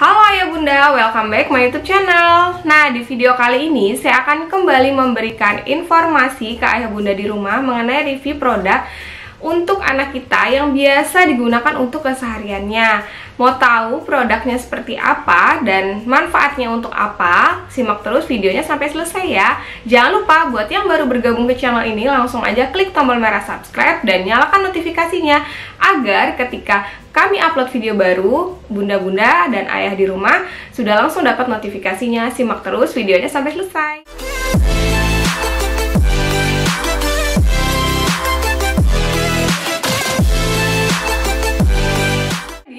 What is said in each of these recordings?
Halo Ayah Bunda, welcome back my YouTube channel. Nah, di video kali ini saya akan kembali memberikan informasi ke Ayah Bunda di rumah mengenai review produk untuk anak kita yang biasa digunakan untuk kesehariannya. Mau tahu produknya seperti apa dan manfaatnya untuk apa? Simak terus videonya sampai selesai ya. Jangan lupa buat yang baru bergabung ke channel ini langsung aja klik tombol merah subscribe dan nyalakan notifikasinya agar ketika kami upload video baru, bunda-bunda dan ayah di rumah sudah langsung dapat notifikasinya. Simak terus videonya sampai selesai.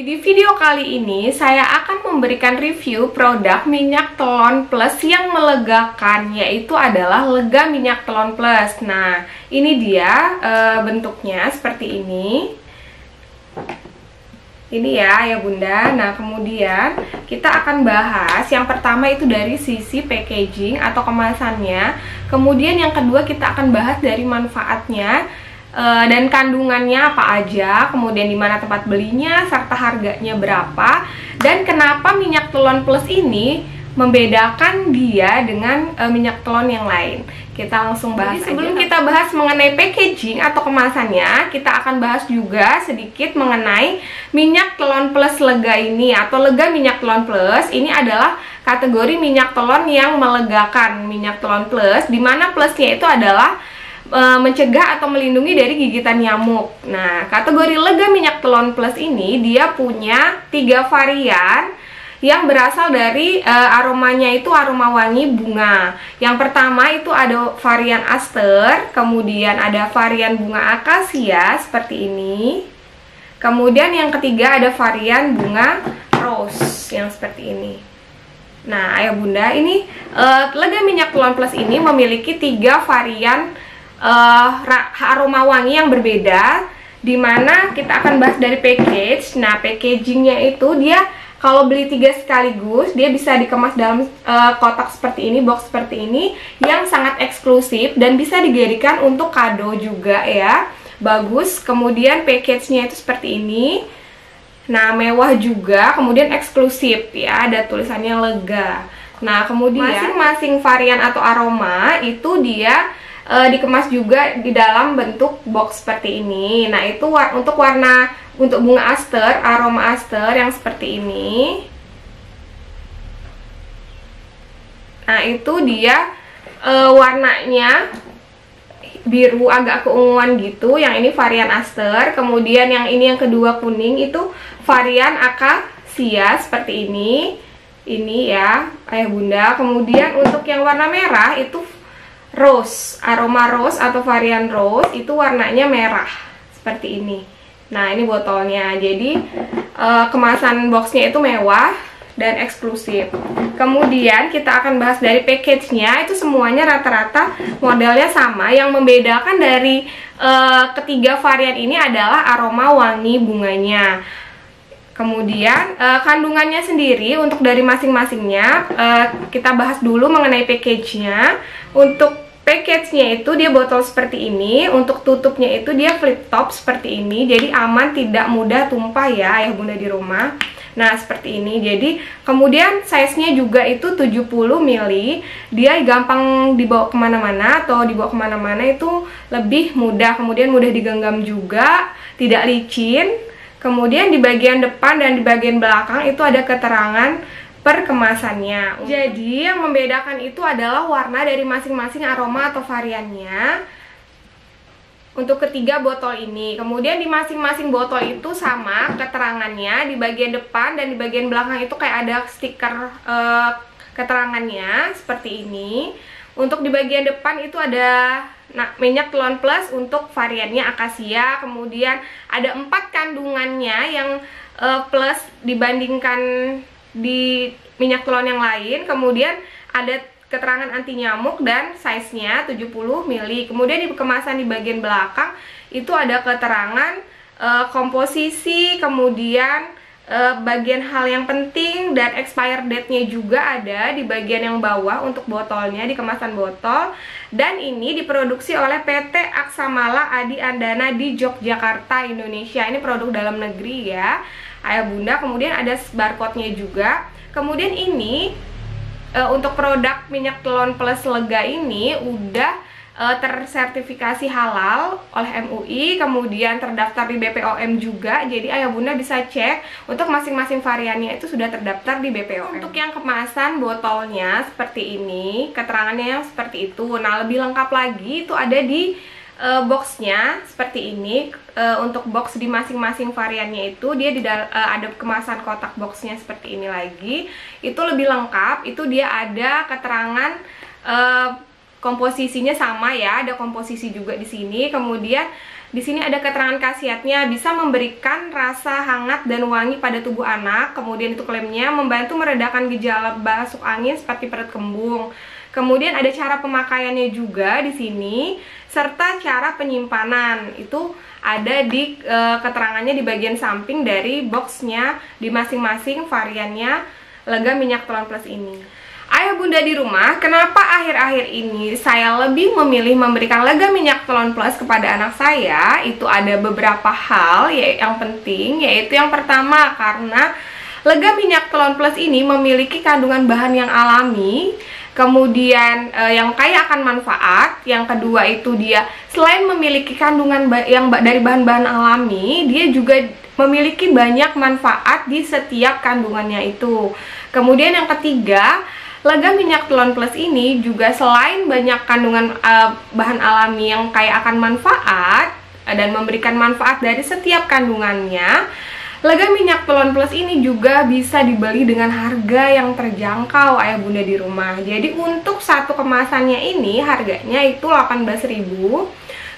Di video kali ini saya akan memberikan review produk minyak telon plus yang melegakan, yaitu adalah Lega Minyak Telon Plus. Nah, ini dia bentuknya seperti ini. Ini ya bunda. Nah, kemudian kita akan bahas yang pertama itu dari sisi packaging atau kemasannya. Kemudian yang kedua kita akan bahas dari manfaatnya dan kandungannya apa aja, kemudian di mana tempat belinya, serta harganya berapa, dan kenapa minyak telon plus ini membedakan dia dengan minyak telon yang lain. Kita langsung bahas. Jadi sebelum kita bahas mengenai packaging atau kemasannya, kita akan bahas juga sedikit mengenai minyak telon plus lega ini atau Lega Minyak Telon Plus. Ini adalah kategori minyak telon yang melegakan, minyak telon plus, dimana plusnya itu adalah mencegah atau melindungi dari gigitan nyamuk. Nah, kategori Lega Minyak Telon Plus ini dia punya 3 varian yang berasal dari aromanya itu aroma wangi bunga. Yang pertama itu ada varian aster, kemudian ada varian bunga akasia seperti ini. Kemudian yang ketiga ada varian bunga rose yang seperti ini. Nah, ayah bunda, ini Lega Minyak Telon Plus ini memiliki 3 varian aroma wangi yang berbeda, dimana kita akan bahas dari package. Nah, packagingnya itu dia kalau beli 3 sekaligus dia bisa dikemas dalam kotak seperti ini, box seperti ini, yang sangat eksklusif dan bisa dijadikan untuk kado juga ya. Bagus. Kemudian package-nya itu seperti ini. Nah, mewah juga, kemudian eksklusif ya, ada tulisannya lega. Nah, kemudian masing-masing varian atau aroma itu dia dikemas juga di dalam bentuk box seperti ini. Nah, itu untuk warna, untuk bunga aster, aroma aster yang seperti ini. Nah, itu dia warnanya biru agak keunguan gitu. Yang ini varian aster. Kemudian yang ini yang kedua kuning itu varian akasia seperti ini. Ini ya ayah bunda. Kemudian untuk yang warna merah itu rose, aroma rose atau varian rose, itu warnanya merah seperti ini. Nah, ini botolnya. Jadi kemasan boxnya itu mewah dan eksklusif. Kemudian kita akan bahas dari package-nya. Itu semuanya rata-rata modelnya sama. Yang membedakan dari ketiga varian ini adalah aroma wangi bunganya. Kemudian kandungannya sendiri untuk dari masing-masingnya kita bahas dulu mengenai package-nya. Untuk package-nya itu dia botol seperti ini. Untuk tutupnya itu dia flip top seperti ini. Jadi aman, tidak mudah tumpah ya ayah bunda di rumah. Nah, seperti ini. Jadi kemudian size-nya juga itu 70 ml. Dia gampang dibawa kemana-mana atau dibawa kemana-mana itu lebih mudah. Kemudian mudah digenggam juga, tidak licin. Kemudian di bagian depan dan di bagian belakang itu ada keterangan per kemasannya. Jadi yang membedakan itu adalah warna dari masing-masing aroma atau variannya untuk ketiga botol ini. Kemudian di masing-masing botol itu sama keterangannya. Di bagian depan dan di bagian belakang itu kayak ada stiker keterangannya seperti ini. Untuk di bagian depan itu ada minyak telon plus untuk variannya akasia. Kemudian ada 4 kandungannya yang plus dibandingkan di minyak telon yang lain. Kemudian ada keterangan anti nyamuk dan size-nya 70 ml. Kemudian di kemasan di bagian belakang itu ada keterangan komposisi, kemudian bagian hal yang penting dan expire date-nya juga ada di bagian yang bawah untuk botolnya, di kemasan botol. Dan ini diproduksi oleh PT Aksamala Adi Andana di Yogyakarta, Indonesia. Ini produk dalam negeri ya. ayah bunda. Kemudian ada barcode-nya juga. Kemudian ini untuk produk minyak telon plus lega ini udah tersertifikasi halal oleh MUI, kemudian terdaftar di BPOM juga. Jadi ayah bunda bisa cek untuk masing-masing variannya itu sudah terdaftar di BPOM. Untuk yang kemasan botolnya seperti ini, keterangannya seperti itu. Nah, lebih lengkap lagi itu ada di boxnya seperti ini. Untuk box di masing-masing variannya itu dia ada kemasan kotak boxnya seperti ini lagi. Itu lebih lengkap. Itu dia ada keterangan komposisinya sama ya, ada komposisi juga di sini. Kemudian di sini ada keterangan khasiatnya, bisa memberikan rasa hangat dan wangi pada tubuh anak. Kemudian itu klaimnya membantu meredakan gejala masuk angin seperti perut kembung. Kemudian ada cara pemakaiannya juga di sini, serta cara penyimpanan. Itu ada di keterangannya di bagian samping dari boxnya di masing-masing variannya lega minyak telon plus ini. Ayah bunda di rumah, kenapa akhir-akhir ini saya lebih memilih memberikan lega minyak telon plus kepada anak saya? Itu ada beberapa hal yang penting, yaitu yang pertama karena lega minyak telon plus ini memiliki kandungan bahan yang alami, kemudian yang kaya akan manfaat. Yang kedua itu dia selain memiliki kandungan yang dari bahan-bahan alami, dia juga memiliki banyak manfaat di setiap kandungannya itu. Kemudian yang ketiga, lega minyak telon plus ini juga selain banyak kandungan bahan alami yang kaya akan manfaat dan memberikan manfaat dari setiap kandungannya, lega minyak telon plus ini juga bisa dibeli dengan harga yang terjangkau ayah bunda di rumah. Jadi untuk satu kemasannya ini harganya itu 18.000.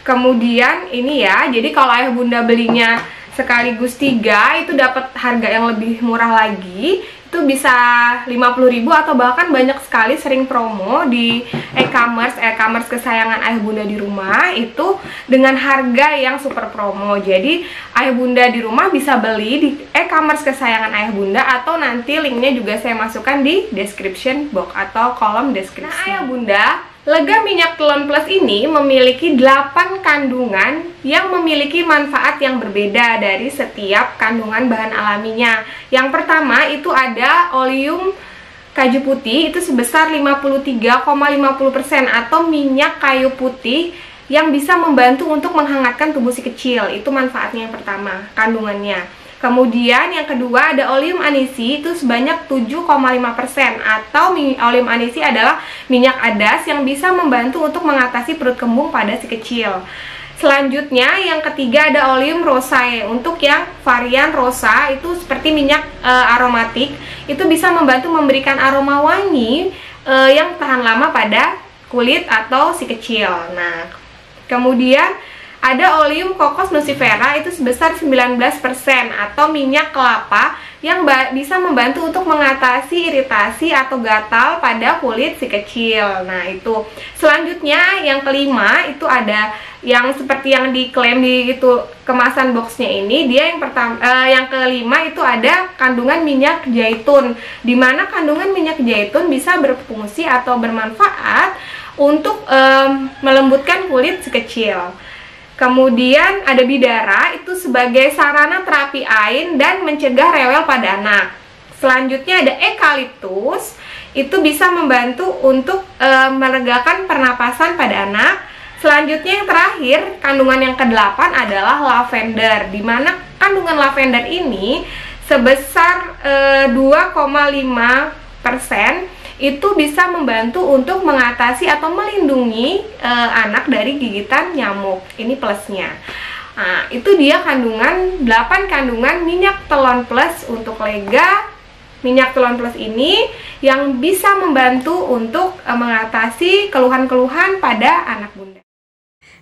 Kemudian ini ya, jadi kalau ayah bunda belinya sekaligus 3 itu dapat harga yang lebih murah lagi. Itu bisa 50.000 atau bahkan banyak sekali sering promo di e-commerce kesayangan ayah bunda di rumah itu dengan harga yang super promo. Jadi ayah bunda di rumah bisa beli di e-commerce kesayangan ayah bunda, atau nanti linknya juga saya masukkan di description box atau kolom deskripsi. Nah ayah bunda, lega minyak telon plus ini memiliki 8 kandungan yang memiliki manfaat yang berbeda dari setiap kandungan bahan alaminya. Yang pertama itu ada oleum kaju putih, itu sebesar 53,50% atau minyak kayu putih yang bisa membantu untuk menghangatkan tubuh si kecil. Itu manfaatnya yang pertama, kandungannya. Kemudian yang kedua ada oleum anisi, itu sebanyak 7,5%, atau oleum anisi adalah minyak adas yang bisa membantu untuk mengatasi perut kembung pada si kecil. Selanjutnya yang ketiga ada oleum rosae. Untuk yang varian rosa itu seperti minyak aromatik, itu bisa membantu memberikan aroma wangi yang tahan lama pada kulit atau si kecil. Nah, kemudian ada oleum kokos nucifera, itu sebesar 19%, atau minyak kelapa yang bisa membantu untuk mengatasi iritasi atau gatal pada kulit si kecil. Nah itu. Selanjutnya yang kelima itu ada yang seperti yang diklaim di itu kemasan boxnya ini. Dia yang pertama, yang kelima itu ada kandungan minyak zaitun, dimana kandungan minyak zaitun bisa berfungsi atau bermanfaat untuk melembutkan kulit si kecil. Kemudian ada bidara, itu sebagai sarana terapi ain dan mencegah rewel pada anak. Selanjutnya ada eukaliptus, itu bisa membantu untuk melegakan pernapasan pada anak. Selanjutnya yang terakhir, kandungan yang ke-8 adalah lavender, dimana kandungan lavender ini sebesar 2,5%, itu bisa membantu untuk mengatasi atau melindungi anak dari gigitan nyamuk. Ini plusnya. Nah, itu dia kandungan 8 kandungan minyak telon plus untuk lega minyak telon plus ini yang bisa membantu untuk mengatasi keluhan-keluhan pada anak bunda.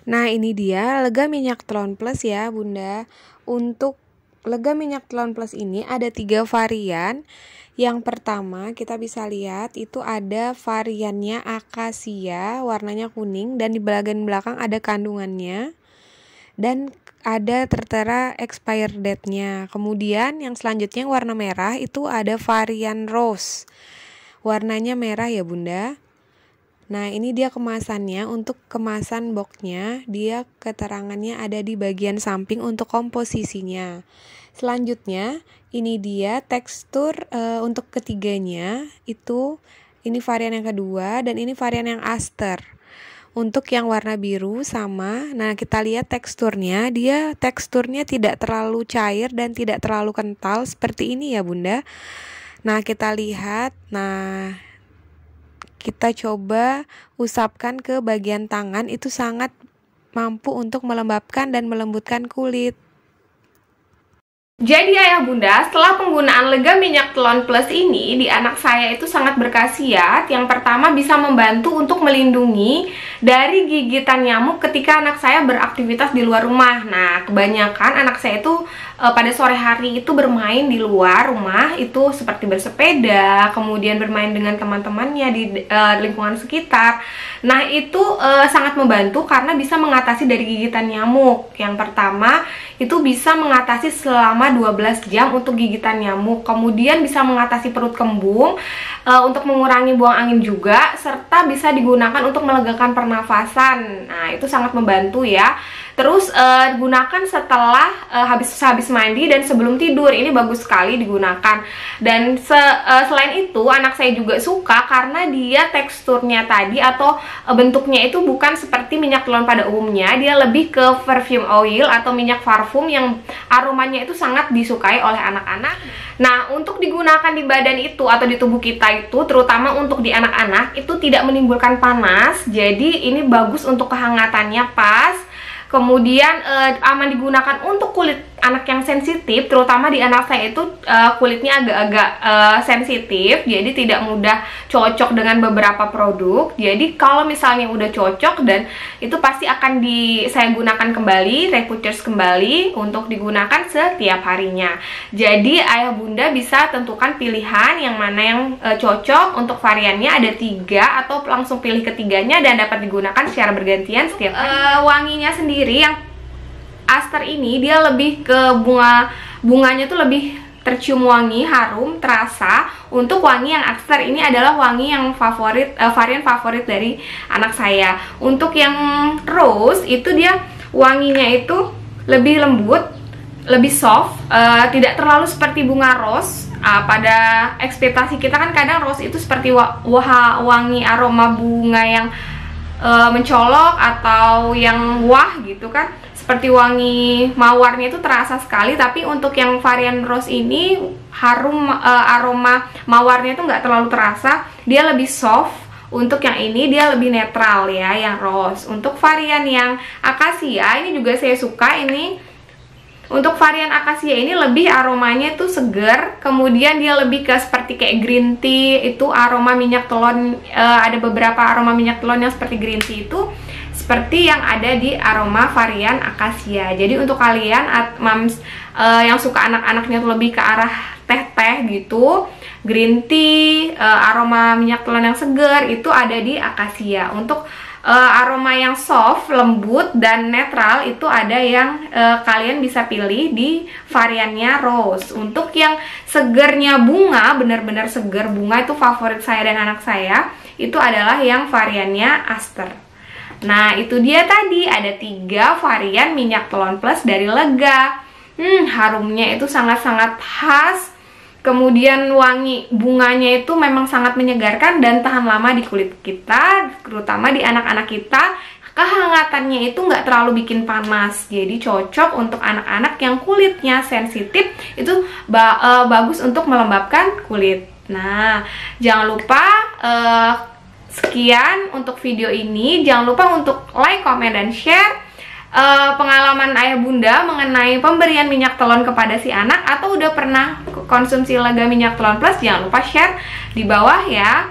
Nah, ini dia lega minyak telon plus ya bunda. Untuk lega minyak telon plus ini ada 3 varian. Yang pertama kita bisa lihat itu ada variannya akasia, warnanya kuning, dan di bagian belakang ada kandungannya dan ada tertera expire date-nya. Kemudian yang selanjutnya yang warna merah itu ada varian rose, warnanya merah ya bunda. Nah ini dia kemasannya. Untuk kemasan boxnya dia keterangannya ada di bagian samping untuk komposisinya. Selanjutnya, ini dia tekstur untuk ketiganya, ini varian yang kedua dan ini varian yang aster. Untuk yang warna biru sama, nah kita lihat teksturnya, teksturnya tidak terlalu cair dan tidak terlalu kental seperti ini ya Bunda. Nah kita lihat, kita coba usapkan ke bagian tangan, itu sangat mampu untuk melembabkan dan melembutkan kulit. Jadi ayah bunda, setelah penggunaan lega minyak telon plus ini di anak saya itu sangat berkhasiat. Yang pertama bisa membantu untuk melindungi dari gigitan nyamuk ketika anak saya beraktivitas di luar rumah. Nah, kebanyakan anak saya itu pada sore hari itu bermain di luar rumah, itu seperti bersepeda, kemudian bermain dengan teman-temannya di lingkungan sekitar. Nah, itu sangat membantu karena bisa mengatasi dari gigitan nyamuk. Yang pertama, itu bisa mengatasi selama 12 jam untuk gigitan nyamuk. Kemudian bisa mengatasi perut kembung, untuk mengurangi buang angin juga, serta bisa digunakan untuk melegakan pernafasan. Nah, itu sangat membantu ya. Terus gunakan setelah habis mandi dan sebelum tidur. Ini bagus sekali digunakan. Dan selain itu anak saya juga suka karena dia teksturnya tadi atau bentuknya itu bukan seperti minyak telon pada umumnya. Dia lebih ke perfume oil atau minyak parfum yang aromanya itu sangat disukai oleh anak-anak. Nah, untuk digunakan di badan itu atau di tubuh kita itu, terutama untuk di anak-anak, itu tidak menimbulkan panas. Jadi ini bagus untuk kehangatannya pas. Kemudian aman digunakan untuk kulit anak yang sensitif, terutama di anak saya itu kulitnya agak-agak sensitif, jadi tidak mudah cocok dengan beberapa produk. Jadi kalau misalnya udah cocok dan itu pasti akan saya gunakan kembali, repurchase kembali untuk digunakan setiap harinya. Jadi ayah bunda bisa tentukan pilihan yang mana yang cocok. Untuk variannya ada 3 atau langsung pilih ketiganya dan dapat digunakan secara bergantian setiap hari. Wanginya sendiri yang aster ini dia lebih ke bunganya tuh lebih tercium wangi, harum, terasa. Untuk wangi yang aster ini adalah wangi yang varian favorit dari anak saya. Untuk yang rose itu dia wanginya itu lebih lembut, lebih soft, tidak terlalu seperti bunga rose. Pada ekspektasi kita kan kadang rose itu seperti wangi aroma bunga yang mencolok atau yang wah gitu kan, seperti wangi mawarnya itu terasa sekali. Tapi untuk yang varian rose ini harum, aroma mawarnya itu nggak terlalu terasa, dia lebih soft. Untuk yang ini dia lebih netral ya, yang rose. Untuk varian yang akasia ini juga saya suka ini. Untuk varian akasia ini lebih aromanya itu seger, kemudian dia lebih ke seperti kayak green tea, itu aroma minyak telon, ada beberapa aroma minyak telon yang seperti green tea itu seperti yang ada di aroma varian akasia. Jadi untuk kalian moms yang suka anak-anaknya tuh lebih ke arah teh-teh gitu, green tea, aroma minyak telon yang seger itu ada di akasia. Untuk aroma yang soft, lembut, dan netral itu ada yang kalian bisa pilih di variannya rose. Untuk yang segernya bunga, benar-benar seger bunga, itu favorit saya dan anak saya, itu adalah yang variannya aster. Nah, itu dia tadi ada 3 varian minyak telon plus dari Lega. Harumnya itu sangat-sangat khas. Kemudian wangi bunganya itu memang sangat menyegarkan dan tahan lama di kulit kita, terutama di anak-anak kita. Kehangatannya itu nggak terlalu bikin panas, jadi cocok untuk anak-anak yang kulitnya sensitif, itu bagus untuk melembabkan kulit. Nah, jangan lupa sekian untuk video ini. Jangan lupa untuk like, comment, dan share pengalaman ayah bunda mengenai pemberian minyak telon kepada si anak, atau udah pernah konsumsi Lega minyak telon plus. Jangan lupa share di bawah ya.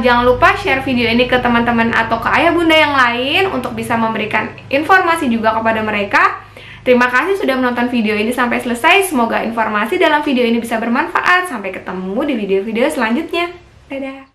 Jangan lupa share video ini ke teman-teman atau ke ayah bunda yang lain untuk bisa memberikan informasi juga kepada mereka. Terima kasih sudah menonton video ini sampai selesai. Semoga informasi dalam video ini bisa bermanfaat. Sampai ketemu di video-video selanjutnya. Dadah.